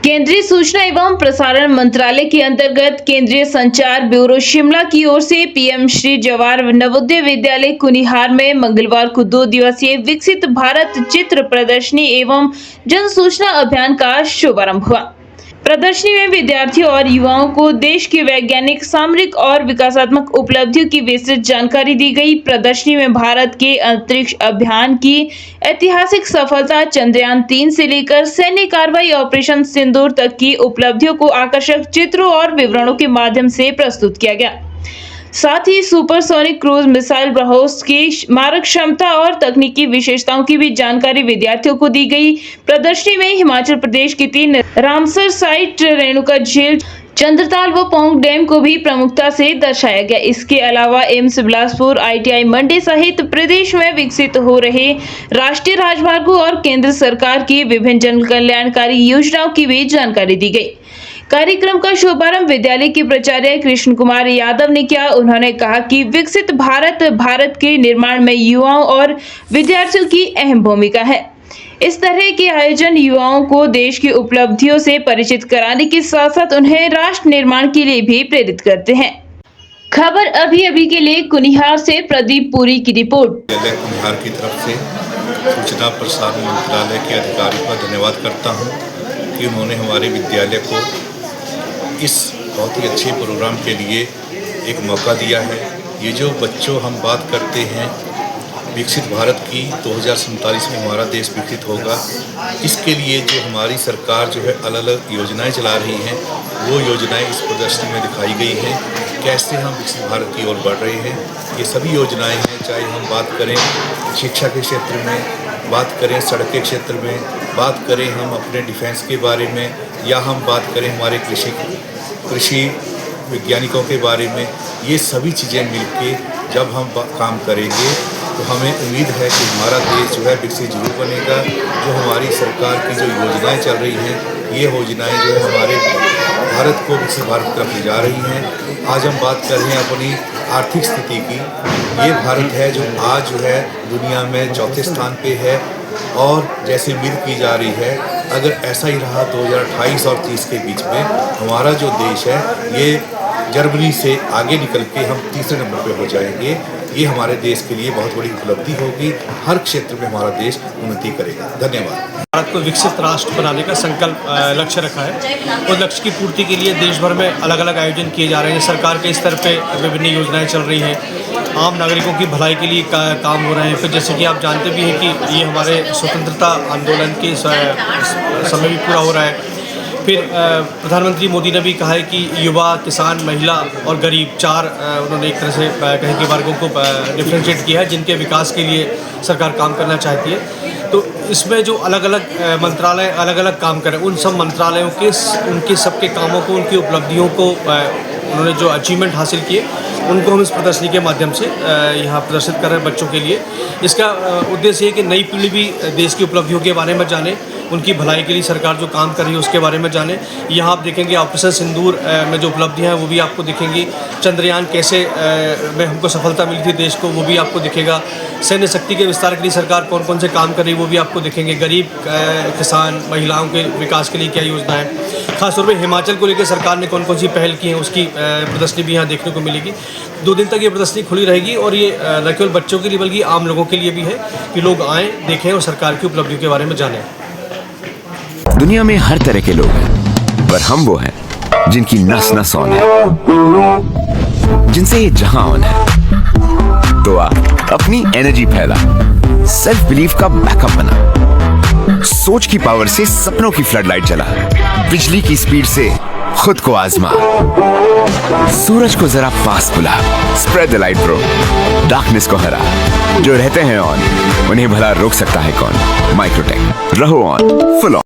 केंद्रीय सूचना एवं प्रसारण मंत्रालय के अंतर्गत केंद्रीय संचार ब्यूरो शिमला की ओर से पीएम श्री जवाहर नवोदय विद्यालय कुनिहार में मंगलवार को 2 दिवसीय विकसित भारत चित्र प्रदर्शनी एवं जन सूचना अभियान का शुभारंभ हुआ। प्रदर्शनी में विद्यार्थियों और युवाओं को देश की वैज्ञानिक, सामरिक और विकासात्मक उपलब्धियों की विस्तृत जानकारी दी गई। प्रदर्शनी में भारत के अंतरिक्ष अभियान की ऐतिहासिक सफलता, चंद्रयान 3 से लेकर सैन्य कार्रवाई ऑपरेशन सिंदूर तक की उपलब्धियों को आकर्षक चित्रों और विवरणों के माध्यम से प्रस्तुत किया गया। साथ ही सुपरसोनिक क्रूज मिसाइल ब्रह्मोस की मारक क्षमता और तकनीकी विशेषताओं की भी जानकारी विद्यार्थियों को दी गई। प्रदर्शनी में हिमाचल प्रदेश की 3 रामसर साइट, रेणुका झील, चंद्रताल व पौंग डैम को भी प्रमुखता से दर्शाया गया। इसके अलावा एम्स बिलासपुर, ITI मंडी सहित प्रदेश में विकसित हो रहे राष्ट्रीय राजमार्गों और केंद्र सरकार की विभिन्न जन कल्याणकारी योजनाओं की भी जानकारी दी गई। कार्यक्रम का शुभारंभ विद्यालय के प्राचार्य कृष्ण कुमार यादव ने किया। उन्होंने कहा कि विकसित भारत के निर्माण में युवाओं और विद्यार्थियों की अहम भूमिका है। इस तरह के आयोजन युवाओं को देश की उपलब्धियों से परिचित कराने के साथ साथ उन्हें राष्ट्र निर्माण के लिए भी प्रेरित करते हैं। खबर अभी के लिए कुनिहार से प्रदीप पुरी की रिपोर्ट। कुनिहार की तरफ से सूचना प्रसारण मंत्रालय के अधिकारियों का धन्यवाद करता हूं कि उन्होंने हमारे विद्यालय को इस बहुत ही अच्छे प्रोग्राम के लिए एक मौका दिया है। ये जो बच्चों हम बात करते हैं विकसित भारत की, 2047 में हमारा देश विकसित होगा, इसके लिए जो हमारी सरकार जो है अलग अलग योजनाएं चला रही हैं, वो योजनाएं इस प्रदर्शनी में दिखाई गई हैं। कैसे हम विकसित भारत की ओर बढ़ रहे हैं, ये सभी योजनाएं हैं। चाहे हम बात करें शिक्षा के क्षेत्र में, बात करें सड़क के क्षेत्र में, बात करें हम अपने डिफेंस के बारे में, या हम बात करें हमारे कृषि वैज्ञानिकों के बारे में, ये सभी चीज़ें मिलके जब हम काम करेंगे तो हमें उम्मीद है कि हमारा देश जो है विकसित जरूर बनेगा। जो हमारी सरकार की जो योजनाएं चल रही हैं, ये योजनाएं जो है हमारे भारत को विकसित भारत की तरफ ले जा रही हैं। आज हम बात कर रहे हैं अपनी आर्थिक स्थिति की। ये भारत है जो आज जो है दुनिया में चौथे स्थान पे है, और जैसे उम्मीद की जा रही है अगर ऐसा ही रहा 2028 और 30 के बीच में हमारा जो देश है ये जर्मनी से आगे निकल के हम तीसरे नंबर पे हो जाएंगे। ये हमारे देश के लिए बहुत बड़ी उपलब्धि होगी। हर क्षेत्र में हमारा देश उन्नति करेगा। धन्यवाद। भारत को विकसित राष्ट्र बनाने का संकल्प लक्ष्य रखा है। उस लक्ष्य की पूर्ति के लिए देश भर में अलग अलग आयोजन किए जा रहे हैं। सरकार के स्तर पे विभिन्न योजनाएं चल रही हैं, आम नागरिकों की भलाई के लिए काम हो रहे हैं। फिर जैसे कि आप जानते भी हैं कि ये हमारे स्वतंत्रता आंदोलन के समय भी पूरा हो रहा है। फिर प्रधानमंत्री मोदी ने भी कहा है कि युवा, किसान, महिला और गरीब 4 उन्होंने एक तरह से कहें कि वर्गों को डिफ्रेंशिएट किया है जिनके विकास के लिए सरकार काम करना चाहती है। तो इसमें जो अलग अलग मंत्रालय अलग अलग काम करें, उन सब मंत्रालयों के उनके सबके कामों को, उनकी उपलब्धियों को, उन्होंने जो अचीवमेंट हासिल किए उनको हम इस प्रदर्शनी के माध्यम से यहाँ प्रदर्शित कर रहे हैं बच्चों के लिए। इसका उद्देश्य है कि नई पीढ़ी भी देश की उपलब्धियों के बारे में जाने, उनकी भलाई के लिए सरकार जो काम कर रही है उसके बारे में जाने। यहाँ आप देखेंगे ऑपरेशन सिंदूर में जो उपलब्धियाँ हैं वो भी आपको दिखेंगी। चंद्रयान कैसे में हमको सफलता मिली थी देश को, वो भी आपको दिखेगा। सैन्य शक्ति के विस्तार के लिए सरकार कौन कौन से काम कर रही है वो भी आपको दिखेंगे। गरीब, किसान, महिलाओं के विकास के लिए क्या योजना है, खासतौर पर हिमाचल को लेकर सरकार ने कौन कौन सी पहल की है, उसकी प्रदर्शनी भी यहाँ देखने को मिलेगी। 2 दिन तक ये प्रदर्शनी खुली रहेगी और ये न केवल बच्चों के लिए बल्कि आम लोगों के लिए भी है कि लोग आएँ, देखें और सरकार की उपलब्धियों के बारे में जानें। दुनिया में हर तरह के लोग हैं, पर हम वो हैं जिनकी नस नस ऑन है, जिनसे ये जहां ऑन है। तो आ अपनी एनर्जी फैला, सेल्फ बिलीफ का बैकअप बना, सोच की पावर से सपनों की फ्लडलाइट जला, बिजली की स्पीड से खुद को आजमा, सूरज को जरा पास बुला, spread the light bro, darkness को हरा। जो रहते हैं ऑन उन्हें भला रोक सकता है कौन? माइक्रोटेक, रहो ऑन, फुल ऑन।